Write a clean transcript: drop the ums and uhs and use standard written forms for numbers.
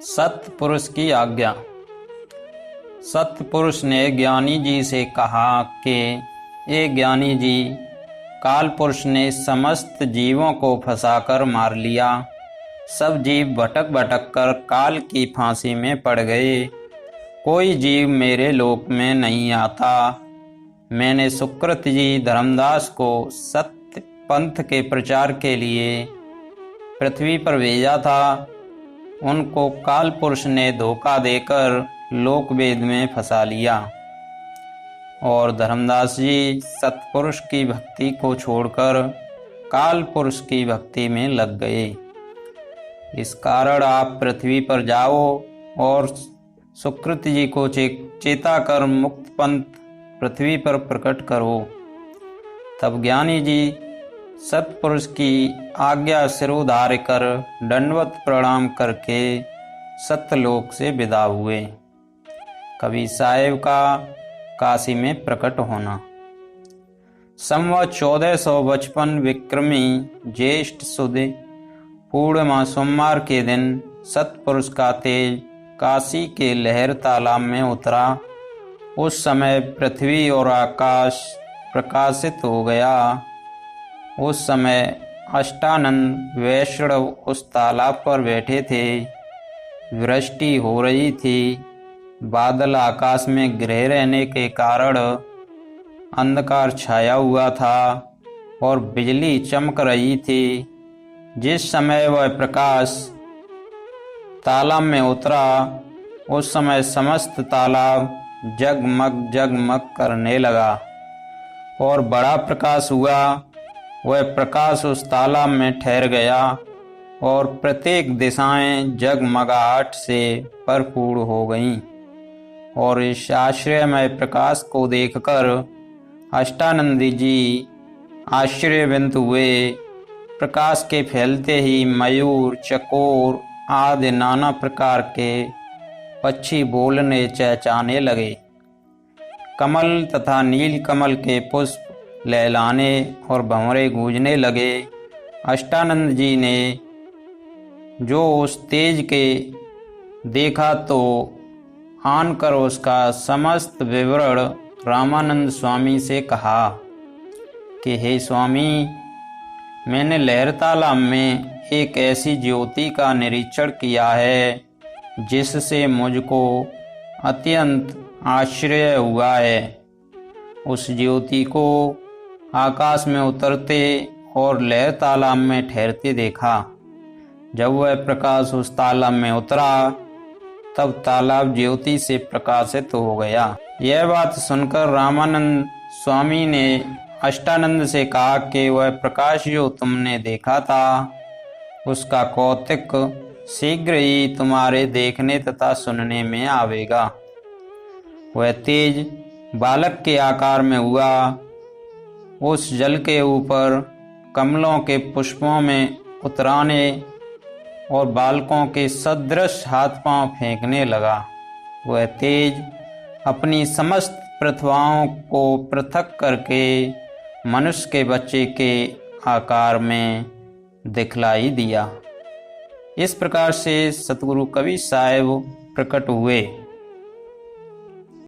सत्पुरुष की आज्ञा। सत्पुरुष ने ज्ञानी जी से कहा कि ये ज्ञानी जी, काल पुरुष ने समस्त जीवों को फंसाकर मार लिया। सब जीव भटक भटक कर काल की फांसी में पड़ गए। कोई जीव मेरे लोक में नहीं आता। मैंने सुकृत जी धर्मदास को सत्य पंथ के प्रचार के लिए पृथ्वी पर भेजा था। उनको काल पुरुष ने धोखा देकर लोकवेद में फंसा लिया और धर्मदास जी सत्पुरुष की भक्ति को छोड़कर काल पुरुष की भक्ति में लग गए। इस कारण आप पृथ्वी पर जाओ और सुकृत जी को चेता कर मुक्त पंथ पृथ्वी पर प्रकट करो। तब ज्ञानी जी सत्पुरुष की आज्ञा सिरोधार्य कर दंडवत प्रणाम करके सत्यलोक से विदा हुए। कबीर साहेब का काशी में प्रकट होना। संवत 1455 विक्रमी ज्येष्ठ सुद पूर्णिमा सोमवार के दिन सत्पुरुष का तेज काशी के लहर तालाब में उतरा। उस समय पृथ्वी और आकाश प्रकाशित हो गया। उस समय अष्टानंद वैष्णव उस तालाब पर बैठे थे। वृष्टि हो रही थी। बादल आकाश में घिरे रहने के कारण अंधकार छाया हुआ था और बिजली चमक रही थी। जिस समय वह प्रकाश तालाब में उतरा, उस समय समस्त तालाब जगमग जगमग करने लगा और बड़ा प्रकाश हुआ। वह प्रकाश उस तालाब में ठहर गया और प्रत्येक दिशाएं जगमगाहट से भरपूर हो गईं। और इस आश्चर्यमय प्रकाश को देखकर अष्टानंदी जी आश्चर्यवंत हुए। प्रकाश के फैलते ही मयूर, चकोर आदि नाना प्रकार के पक्षी बोलने चहचहाने लगे। कमल तथा नील कमल के पुष्प लहलाने और भंवरे गूंजने लगे। अष्टानंद जी ने जो उस तेज के देखा तो आन कर उसका समस्त विवरण रामानंद स्वामी से कहा कि हे स्वामी, मैंने लहर तालाब में एक ऐसी ज्योति का निरीक्षण किया है जिससे मुझको अत्यंत आश्चर्य हुआ है। उस ज्योति को आकाश में उतरते और लहर तालाब में ठहरते देखा। जब वह प्रकाश उस तालाब में उतरा तब तालाब ज्योति से प्रकाशित हो गया। यह बात सुनकर रामानंद स्वामी ने अष्टानंद से कहा कि वह प्रकाश जो तुमने देखा था उसका कौतुक शीघ्र ही तुम्हारे देखने तथा सुनने में आवेगा। वह तेज बालक के आकार में हुआ। उस जल के ऊपर कमलों के पुष्पों में उतराने और बालकों के सदृश हाथ पांव फेंकने लगा। वह तेज अपनी समस्त प्रतिभाओं को पृथक करके मनुष्य के बच्चे के आकार में दिखलाई दिया। इस प्रकार से सतगुरु कबीर साहेब प्रकट हुए।